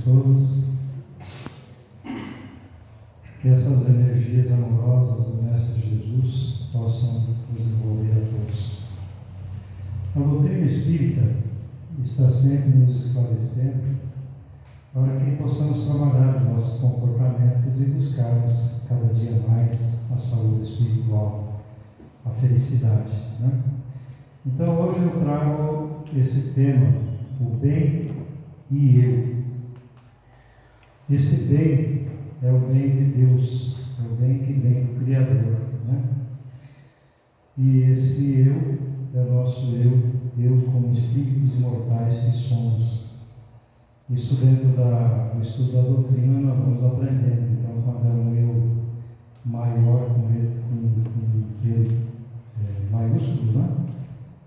todos. Que essas energias amorosas do Mestre Jesus possam nos envolver a todos. A doutrina espírita está sempre nos esclarecendo para que possamos trabalhar os nossos comportamentos e buscarmos cada dia mais a saúde espiritual, a felicidade, né? Então hoje eu trago esse tema, o bem e eu. Esse bem é o bem de Deus, é o bem que vem do Criador, né? E esse eu é o nosso eu como espíritos imortais que somos. Isso dentro do estudo da doutrina nós vamos aprendendo. Então, quando é um eu maior com ele maiúsculo, né?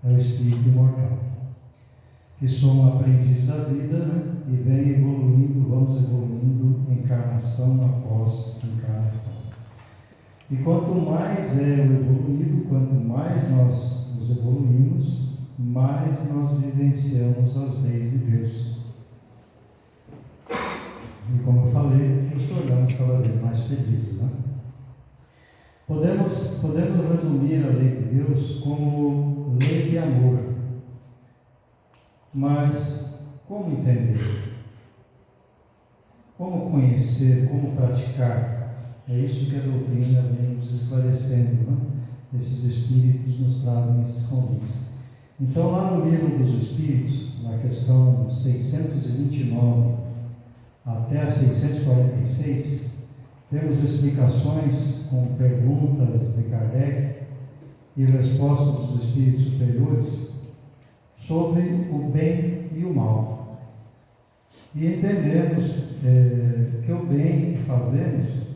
É o espírito imortal, que somos aprendizes da vida, né? E vem evoluindo, vamos evoluindo encarnação após encarnação. E quanto mais é o evoluído, quanto mais nós nos evoluímos, mais nós vivenciamos as leis de Deus. E como eu falei, nos tornamos cada vez mais felizes, né? Podemos resumir a lei de Deus como lei de amor. Mas como entender? Como conhecer? Como praticar? É isso que a doutrina vem nos esclarecendo, né? Esses espíritos nos trazem esses convites. Então, lá no livro dos Espíritos, na questão 629 até a 646, temos explicações com perguntas de Kardec e respostas dos espíritos superiores sobre o bem e o mal. E entendemos que o bem que fazemos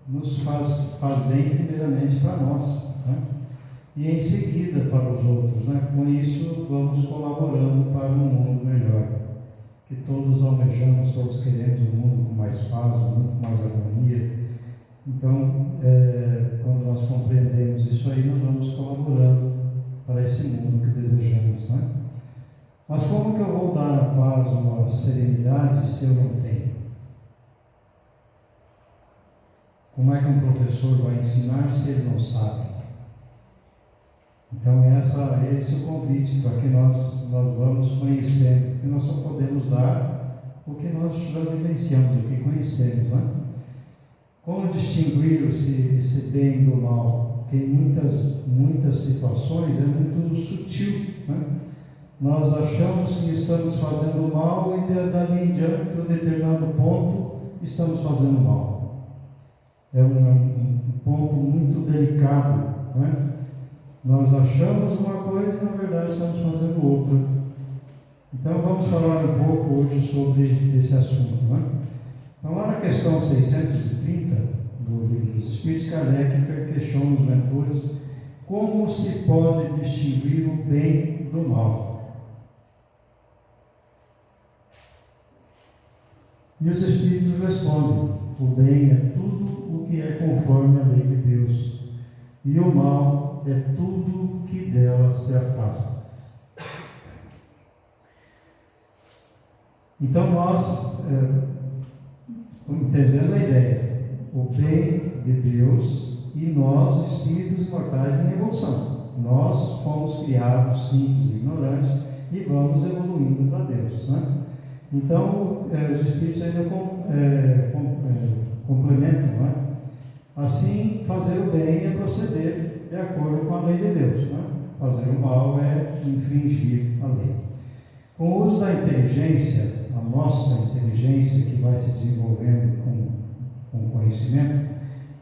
nos faz bem primeiramente para nós, né? E em seguida para os outros, né? Com isso vamos colaborando para um mundo melhor, que todos almejamos, todos queremos um mundo com mais paz, um mundo com mais harmonia. Então, quando nós compreendemos isso aí, nós vamos colaborando para esse mundo que desejamos, né? Mas como que eu vou dar a paz ou a serenidade se eu não tenho? Como é que um professor vai ensinar se ele não sabe? Então esse é o convite para que nós vamos conhecendo, porque nós só podemos dar o que nós já vivenciamos, o que conhecemos, né? Como distinguir esse bem do mal? Porque em muitas situações é muito sutil, né? Nós achamos que estamos fazendo mal e dali em diante, em um determinado ponto, estamos fazendo mal. É um ponto muito delicado, né? Nós achamos uma coisa e na verdade estamos fazendo outra. Então vamos falar um pouco hoje sobre esse assunto, né? Então lá na questão 630 do Livro dos Espíritos, Kardec questiona os mentores como se pode distinguir o bem do mal. E os Espíritos respondem: o bem é tudo o que é conforme a lei de Deus, e o mal é tudo que dela se afasta. Então nós, entendendo a ideia, o bem de Deus e nós, espíritos imortais em evolução, nós fomos criados simples e ignorantes e vamos evoluindo para Deus, né? Então os espíritos ainda complementam, né? Assim, fazer o bem é proceder de acordo com a lei de Deus, né? Fazer o mal é infringir a lei. Com o uso da inteligência, a nossa inteligência que vai se desenvolvendo com conhecimento,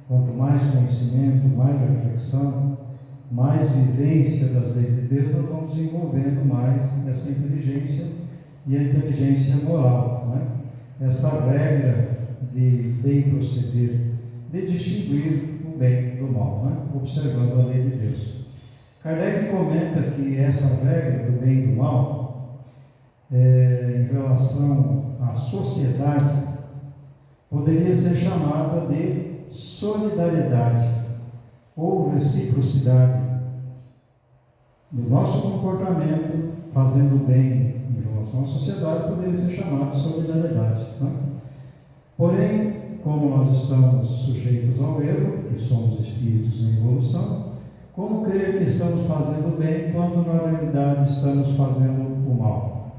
quanto mais conhecimento, mais reflexão, mais vivência das leis de Deus, nós vamos desenvolvendo mais essa inteligência e a inteligência moral, né? Essa regra de bem proceder, de distinguir o bem do mal, né? Observando a lei de Deus. Kardec comenta que essa regra do bem e do mal, em relação à sociedade, poderia ser chamada de solidariedade ou reciprocidade do nosso comportamento fazendo bem em relação à sociedade, poderia ser chamado de solidariedade, né? Porém, como nós estamos sujeitos ao erro, porque somos espíritos em evolução, como crer que estamos fazendo bem quando na realidade estamos fazendo o mal?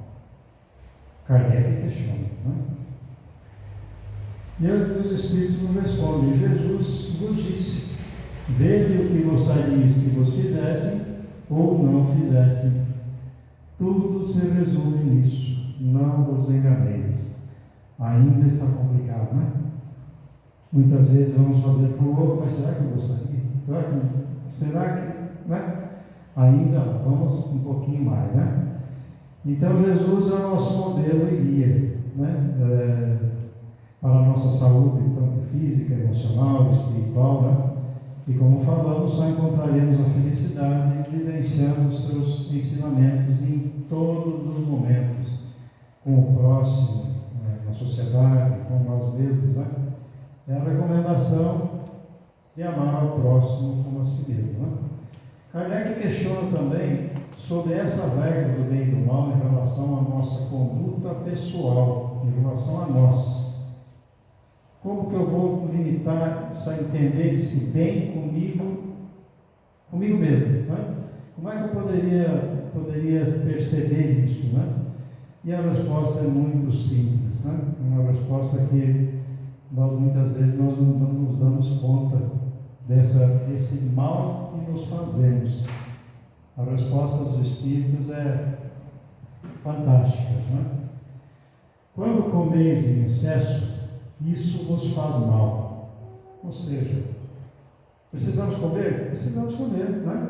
Kardec questiona, né? E os Espíritos nos respondem: Jesus vos disse: vede o que gostarias que vos fizessem ou não fizessem. Tudo se resume nisso. Não vos enganeis. Ainda está complicado, né? Muitas vezes vamos fazer para o outro, mas será que eu gostaria? Será que, né? Ainda vamos um pouquinho mais, né? Então Jesus é o nosso modelo e guia, né? Para a nossa saúde, tanto física, emocional, espiritual, né? E como falamos, só encontraremos a felicidade vivenciando os seus ensinamentos em todos os momentos, com o próximo, né? Na sociedade, com nós mesmos, né? É a recomendação de amar ao próximo como a si mesmo, né? Kardec questiona também sobre essa regra do bem e do mal em relação à nossa conduta pessoal, em relação a nós. Como que eu vou limitar isso a entender esse bem comigo mesmo, né? Como é que eu poderia perceber isso, né? E a resposta é muito simples, né? Uma resposta que nós muitas vezes nós não nos damos conta desse mal que nos fazemos. A resposta dos Espíritos é fantástica, né? Quando comeis em excesso, isso vos faz mal. Ou seja, precisamos comer? Precisamos comer, né?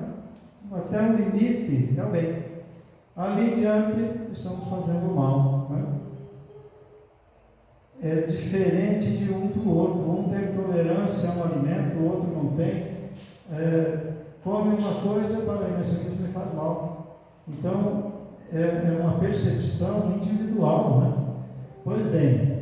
Até um limite, é o bem. Ali em diante, estamos fazendo mal, né? É diferente de um para o outro. Um tem tolerância a um alimento, o outro não tem. Come uma coisa, para isso aqui me faz mal. Então, é uma percepção individual, né? Pois bem,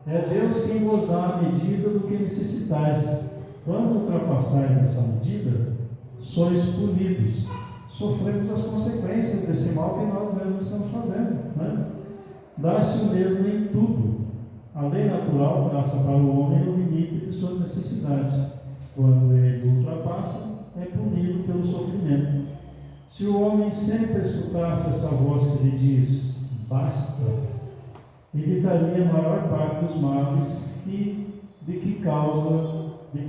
é Deus quem vos dá a medida do que necessitais. Quando ultrapassais essa medida, sois punidos. Sofremos as consequências desse mal que nós mesmos estamos fazendo, né? Dá-se o mesmo em tudo. A lei natural traça para o homem o limite de suas necessidades. Quando ele ultrapassa, é punido pelo sofrimento. Se o homem sempre escutasse essa voz que lhe diz: basta, evitaria a maior parte dos males de que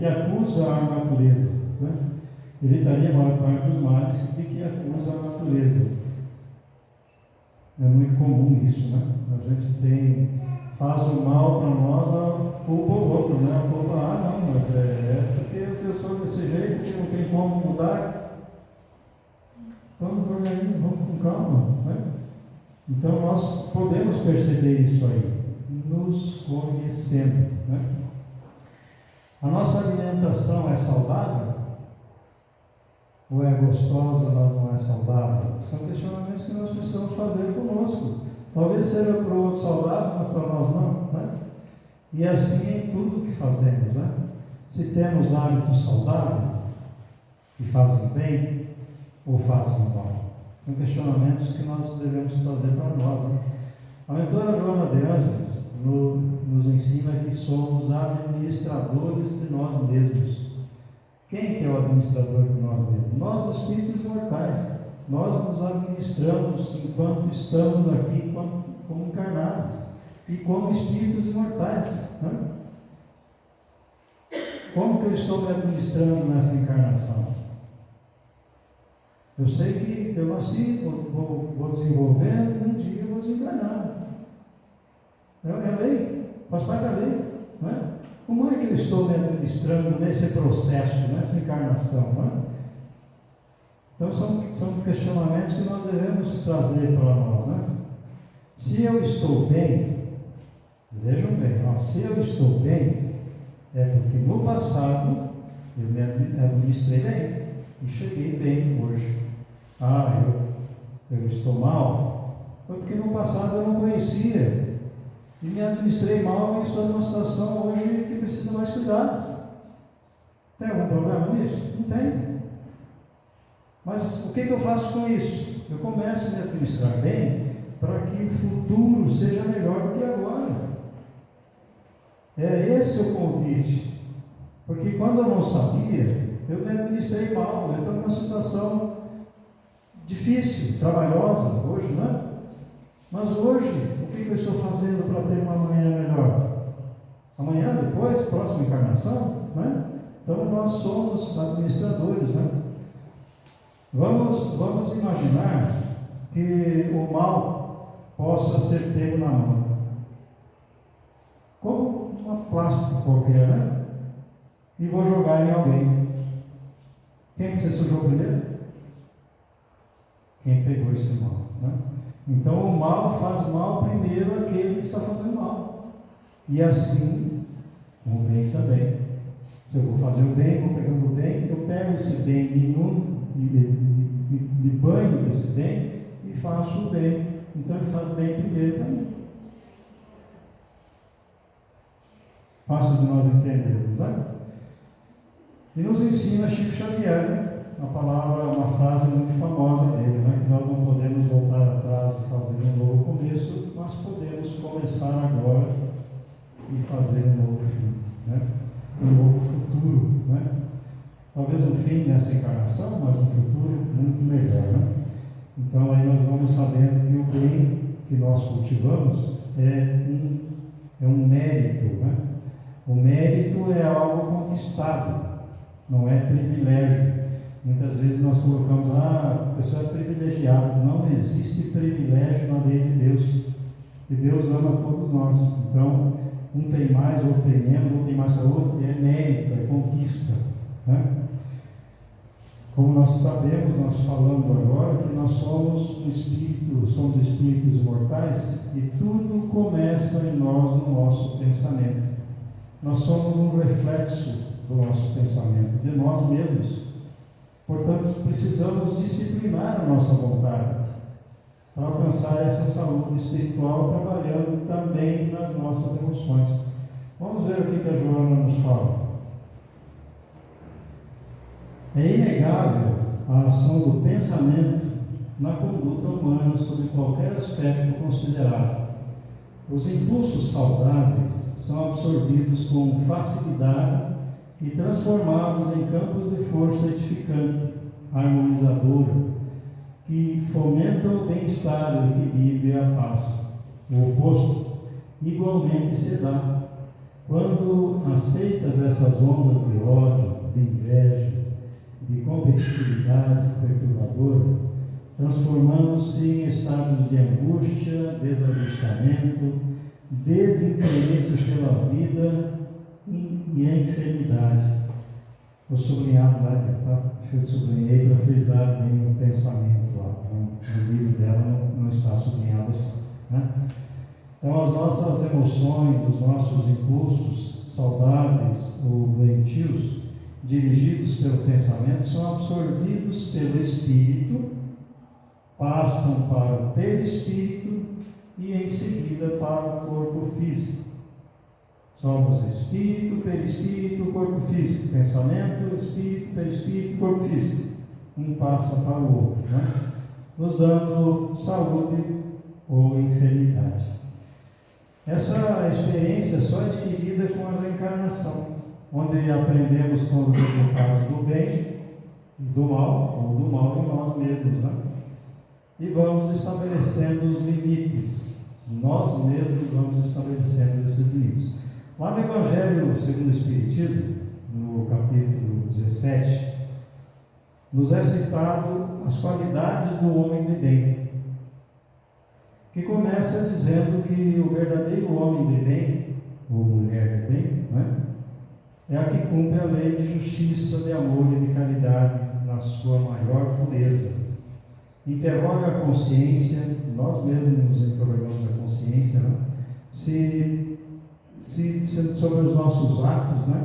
acusa a natureza, né? Evitaria a maior parte dos males de que acusa a natureza. É muito comum isso, né? A gente faz o mal para nós, culpa o outro, né? A culpa, não, mas porque eu sou desse jeito, que não tem como mudar. Vamos devagarinho, vamos com calma, né? Então nós podemos perceber isso aí, nos conhecendo, né? A nossa alimentação é saudável? Ou é gostosa, mas não é saudável? São questionamentos que nós precisamos fazer conosco. Talvez seja para o outro saudável, mas para nós não, né? E assim em tudo que fazemos, né? Se temos hábitos saudáveis, que fazem bem ou fazem mal. São questionamentos que nós devemos fazer para nós, né? A mentora Joana de Ângeles nos ensina que somos administradores de nós mesmos. Quem que é o administrador de nós mesmos? Nós, espíritos mortais. Nós nos administramos enquanto estamos aqui como encarnados e como espíritos imortais, né? Como que eu estou me administrando nessa encarnação? Eu sei que eu nasci, vou desenvolvendo, um dia eu vou desencarnar. É lei, faz parte da lei, né? Como é que eu estou me administrando nesse processo, nessa encarnação, né? Então são questionamentos que nós devemos trazer para nós, né? Se eu estou bem, vejam bem, se eu estou bem, é porque no passado eu me administrei bem e cheguei bem hoje. Eu estou mal, foi porque no passado eu não conhecia e me administrei mal e estou numa situação hoje que precisa mais cuidado. Tem algum problema nisso? Não tem. Mas o que eu faço com isso? Eu começo a me administrar bem para que o futuro seja melhor do que agora. É esse o convite. Porque quando eu não sabia, eu me administrei mal, eu estava numa situação difícil, trabalhosa, hoje, né? Mas hoje, o que eu estou fazendo para ter uma manhã melhor? Amanhã, depois, próxima encarnação, né? Então nós somos administradores, né? Vamos imaginar que o mal possa ser pego na mão, como uma plástica qualquer, né? E vou jogar em alguém. Quem que você sujou primeiro? Quem pegou esse mal, né? Então o mal faz mal primeiro àquele que está fazendo mal. E assim, o bem também. Se eu vou fazer o bem, vou pegando o bem, eu pego esse bem, me banho desse bem e faço o bem. Então ele faz o bem primeiro para mim. Fácil de nós entendermos, né? E nos ensina Chico Xavier, né? Uma frase muito famosa dele, né? Que nós não podemos voltar atrás e fazer um novo começo, mas podemos começar agora e fazer um novo fim, né? Um novo futuro, né? Talvez um fim nessa encarnação, mas um futuro muito melhor, né? Então aí nós vamos sabendo que o bem que nós cultivamos é um mérito, né? O mérito é algo conquistado, não é privilégio. Muitas vezes nós colocamos, a pessoa é privilegiada. Não existe privilégio na lei de Deus. E Deus ama todos nós. Então, um tem mais, outro tem menos, outro tem mais saúde, é mérito, é conquista, né? Como nós sabemos, nós falamos agora que nós somos somos espíritos imortais e tudo começa em nós, no nosso pensamento. Nós somos um reflexo do nosso pensamento, de nós mesmos. Portanto, precisamos disciplinar a nossa vontade para alcançar essa saúde espiritual, trabalhando também nas nossas emoções. Vamos ver o que a Joana nos fala. É inegável a ação do pensamento na conduta humana sob qualquer aspecto considerado. Os impulsos saudáveis são absorvidos com facilidade e transformados em campos de força edificante, harmonizadora, que fomentam o bem-estar, o equilíbrio e a paz. O oposto igualmente se dá quando aceitas essas ondas de ódio, de inveja, de competitividade perturbadora, transformando-se em estados de angústia, desajustamento, desinteresse pela vida e a enfermidade. Vou sublinhar lá, tá? Eu sublinhei para frisar bem o pensamento lá. No livro dela não está sublinhado assim, né? Então, as nossas emoções, os nossos impulsos saudáveis ou doentios, dirigidos pelo pensamento, são absorvidos pelo espírito, passam para o perispírito e em seguida para o corpo físico. Somos espírito, perispírito, corpo físico. Pensamento, espírito, perispírito, corpo físico. Um passa para o outro, né? Nos dando saúde ou enfermidade. Essa experiência só é adquirida com a reencarnação, onde aprendemos com os resultados do bem e do mal, ou do mal em nós mesmos, né? E vamos estabelecendo os limites. Nós mesmos vamos estabelecendo esses limites. Lá no Evangelho segundo o Espiritismo, no capítulo 17, nos é citado as qualidades do homem de bem, que começa dizendo que o verdadeiro homem de bem, ou mulher de bem, né, é a que cumpre a lei de justiça, de amor e de caridade na sua maior pureza. Interroga a consciência, nós mesmos nos interrogamos a consciência, né? Sobre os nossos atos, né?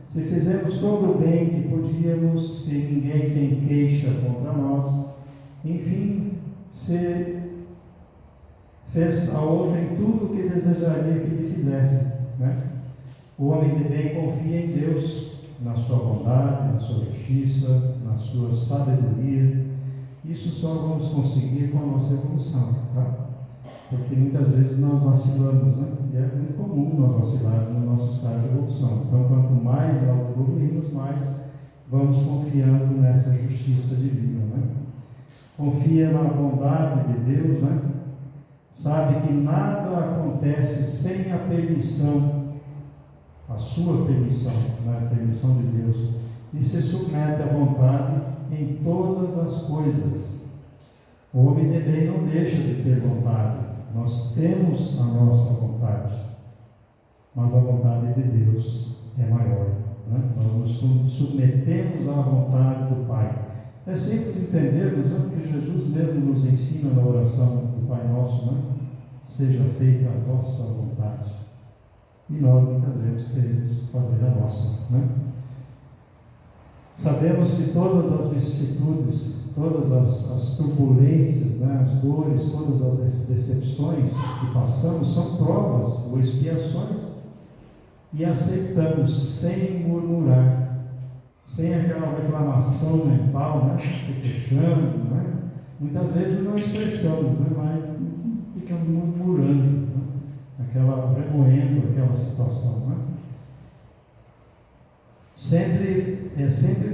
Se fizemos todo o bem que podíamos, se ninguém tem queixa contra nós, enfim, se fez a outrem tudo o que desejaria que lhe fizesse, né? O homem de bem confia em Deus, na sua bondade, na sua justiça, na sua sabedoria. Isso só vamos conseguir com a nossa evolução, tá? porque muitas vezes nós vacilamos, né? E é muito comum nós vacilarmos no nosso estado de evolução. Então, quanto mais nós evoluímos, mais vamos confiando nessa justiça divina, né? Confia na bondade de Deus, né? Sabe que nada acontece sem a permissão, a sua permissão, né? A permissão de Deus, e se submete à vontade em todas as coisas. O homem de bem não deixa de ter vontade, nós temos a nossa vontade, mas a vontade de Deus é maior, né? Nós nos submetemos à vontade do Pai. É simples entendermos, né? Que Jesus mesmo nos ensina na oração do Pai Nosso, né? Seja feita a vossa vontade. E nós muitas vezes queremos fazer a nossa, né? Sabemos que todas as vicissitudes, todas as turbulências, né? As dores, todas as decepções que passamos são provas ou expiações, e aceitamos sem murmurar, sem aquela reclamação mental, né? Se queixando, né? Muitas vezes não expressamos, né? Mas ficamos murmurando, né? Remoendo aquela situação, né? Sempre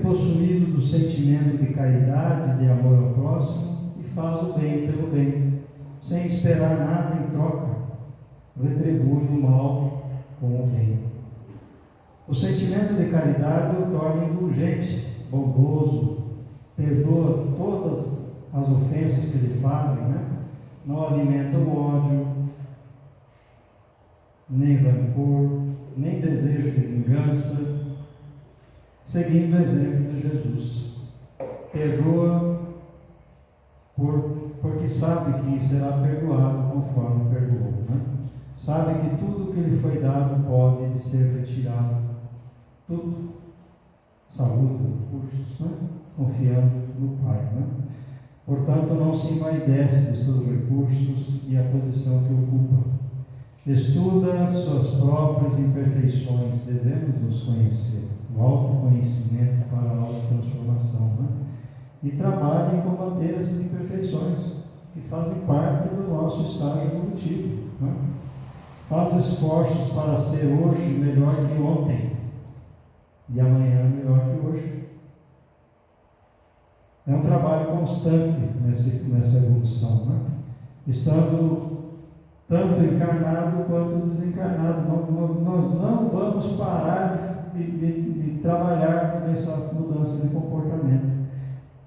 possuído do sentimento de caridade, de amor ao próximo, e faz o bem pelo bem, sem esperar nada em troca, retribui o mal com o bem. O sentimento de caridade o torna indulgente, bondoso, perdoa todas as ofensas que lhe fazem, né? Não alimenta o ódio, nem rancor, nem desejo de vingança, seguindo o exemplo de Jesus. Perdoa porque sabe que será perdoado conforme perdoou, né? Sabe que tudo que lhe foi dado pode ser retirado, tudo, saúde, recursos, né? Confiando no Pai, né? Portanto, não se envaidece dos seus recursos e a posição que ocupa. Estuda suas próprias imperfeições, devemos nos conhecer, o autoconhecimento para a autotransformação, né? E trabalha em combater essas imperfeições, que fazem parte do nosso estágio evolutivo, né? Faz esforços para ser hoje melhor que ontem, e amanhã melhor que hoje. É um trabalho constante nessa evolução, né? Estando tanto encarnado quanto desencarnado. Nós não vamos parar de trabalhar nessa mudança de comportamento.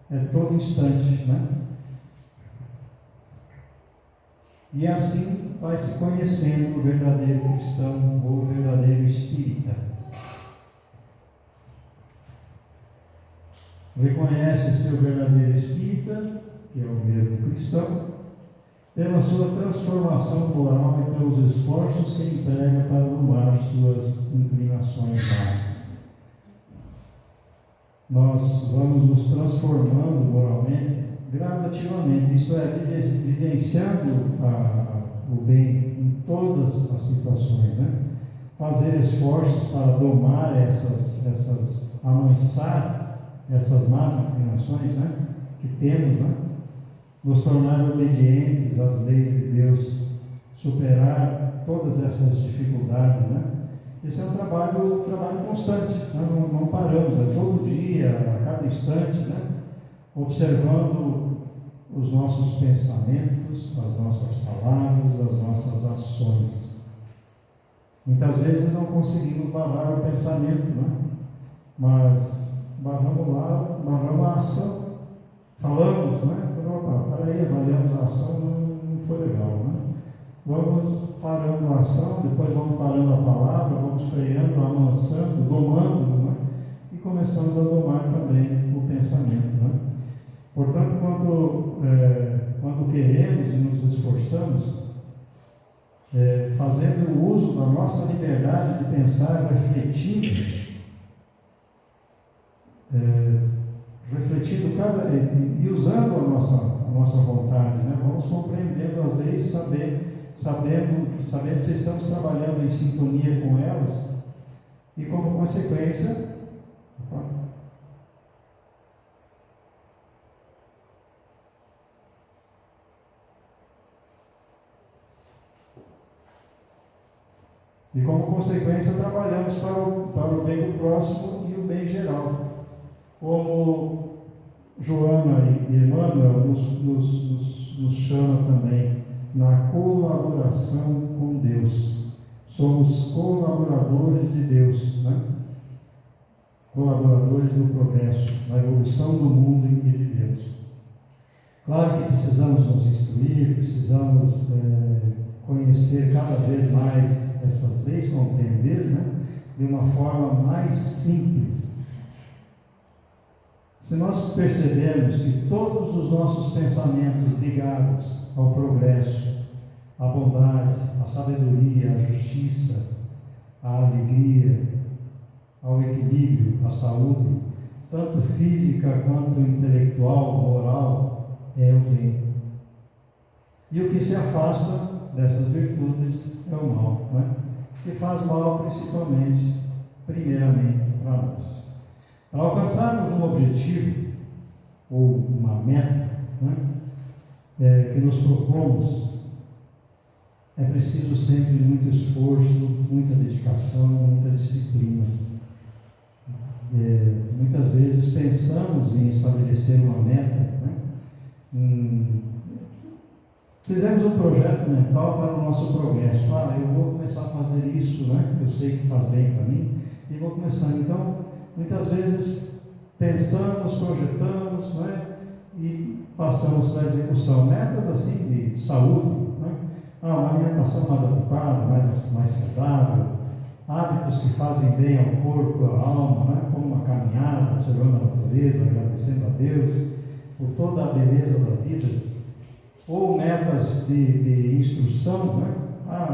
É todo instante, né? E assim vai se conhecendo o verdadeiro cristão ou o verdadeiro espírita. Reconhece seu verdadeiro espírita, que é o mesmo cristão, pela sua transformação moral e pelos esforços que emprega para domar suas inclinações más. Nós vamos nos transformando moralmente gradativamente, isto é, vivenciando o bem em todas as situações, né? Fazer esforços para domar amansar essas más inclinações, né? Que temos, né? Nos tornar obedientes às leis de Deus, superar todas essas dificuldades, né? Esse é um trabalho constante, né? Não paramos, é todo dia, a cada instante, né? Observando os nossos pensamentos, as nossas palavras, as nossas ações. Muitas vezes não conseguimos barrar o pensamento, né? Mas barramos a ação. Falamos, né? Opa, para aí, avaliamos a ação, não foi legal, né? Vamos parando a ação, depois vamos parando a palavra, vamos freando, amansando, domando, né? E começamos a domar também o pensamento, né? Portanto, quando queremos e nos esforçamos, fazendo uso da nossa liberdade de pensar, refletindo e usando a nossa vontade, né? Vamos compreendendo as leis, sabendo se estamos trabalhando em sintonia com elas, e como consequência, E como consequência trabalhamos para o bem do próximo e o bem geral. Como Joana e Emmanuel nos chama também na colaboração com Deus. Somos colaboradores de Deus, né? Colaboradores do progresso, da evolução do mundo em que vivemos. Claro que precisamos nos instruir, precisamos conhecer cada vez mais essas leis, compreender, né, de uma forma mais simples. Se nós percebermos que todos os nossos pensamentos ligados ao progresso, à bondade, à sabedoria, à justiça, à alegria, ao equilíbrio, à saúde, tanto física quanto intelectual, moral, é o bem. E o que se afasta dessas virtudes é o mal, né? Que faz mal principalmente, primeiramente, para nós. Para alcançarmos um objetivo, ou uma meta, né, que nos propomos, é preciso sempre muito esforço, muita dedicação, muita disciplina. Muitas vezes pensamos em estabelecer uma meta, né? Fizemos um projeto mental para o nosso progresso. Eu vou começar a fazer isso, né? Eu sei que faz bem para mim, e vou começar. Então, muitas vezes pensamos, projetamos, né? E passamos para a execução. Metas assim de saúde, né? Uma alimentação mais adequada, mais saudável, hábitos que fazem bem ao corpo, à alma, né? Como uma caminhada, observando a natureza, agradecendo a Deus por toda a beleza da vida. Ou metas de instrução, né?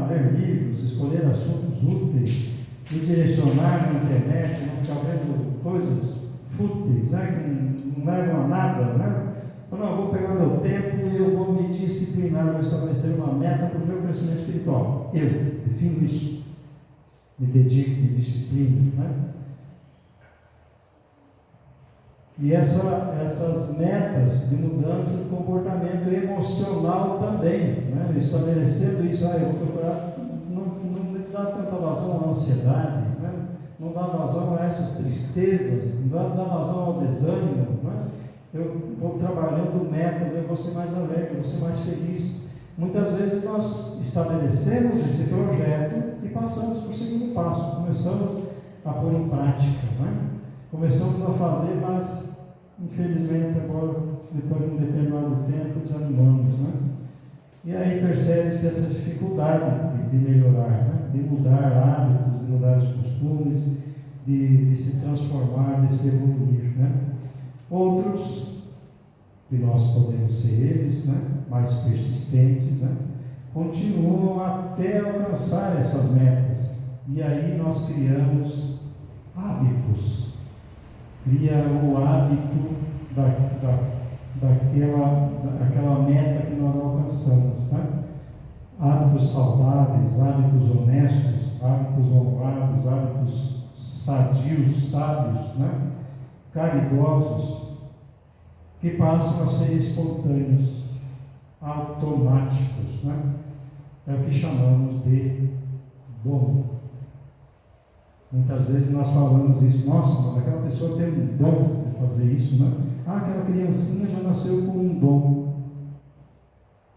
Ler livros, escolher assuntos úteis, me direcionar na internet, não ficar vendo coisas fúteis, né? Que não levam a nada, né? Então, eu vou pegar meu tempo e eu vou me disciplinar, vou estabelecer uma meta para o meu crescimento espiritual. Eu defino isso, me dedico, me disciplino, né? E essas metas de mudança de comportamento emocional também, né? Estabelecendo isso, eu vou procurar não dá tanta vazão à ansiedade, né? Não dá vazão a essas tristezas, não dá vazão ao desânimo, né? Eu vou trabalhando metas, eu vou ser mais alegre, vou ser mais feliz. Muitas vezes nós estabelecemos esse projeto e passamos para o segundo passo, começamos a pôr em prática, né? Começamos a fazer, mas infelizmente agora, depois de um determinado tempo, desanimamos, né? E aí percebe-se essa dificuldade de melhorar, né? De mudar hábitos, de mudar os costumes, de se transformar, de se evoluir, né? Outros, que nós podemos ser eles, né? Mais persistentes, né? Continuam até alcançar essas metas. E aí nós criamos hábitos. Cria o hábito daquela meta que nós alcançamos, né? Hábitos saudáveis, hábitos honestos, hábitos honrados, hábitos sadios, sábios, né? Caridosos, que passam a ser espontâneos, automáticos, né? É o que chamamos de dom. Muitas vezes nós falamos isso, nossa, mas aquela pessoa tem um dom de fazer isso, né? Aquela criancinha já nasceu com um dom. O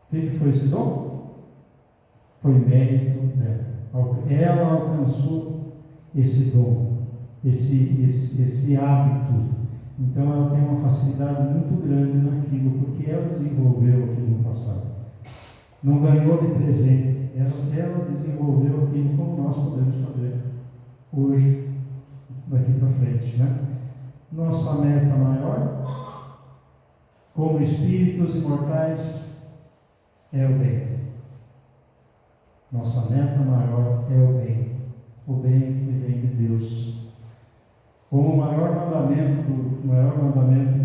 que foi esse dom? Foi mérito dela. Ela alcançou esse dom, esse hábito. Então ela tem uma facilidade muito grande naquilo, porque ela desenvolveu aquilo no passado. Não ganhou de presente, ela desenvolveu aquilo como nós podemos fazer hoje, daqui para frente, né? Nossa meta maior, como espíritos imortais, é o bem. Nossa meta maior é o bem que vem de Deus. Como o maior mandamento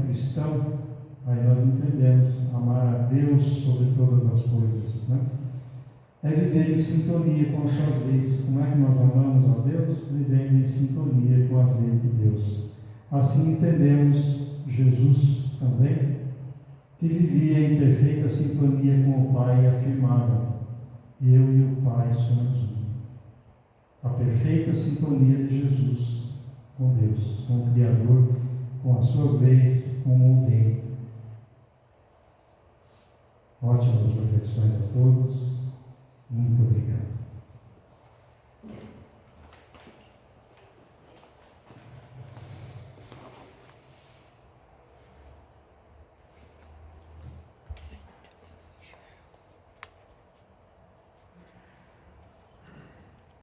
cristão, aí nós entendemos amar a Deus sobre todas as coisas, né? É viver em sintonia com as suas leis. Como é que nós amamos a Deus? Vivendo em sintonia com as leis de Deus. Assim entendemos Jesus também, que vivia em perfeita sintonia com o Pai e afirmava: eu e o Pai somos um. a perfeita sintonia de Jesus com Deus, com o Criador, com as suas leis, com o bem. Ótimas reflexões a todos. Muito obrigado.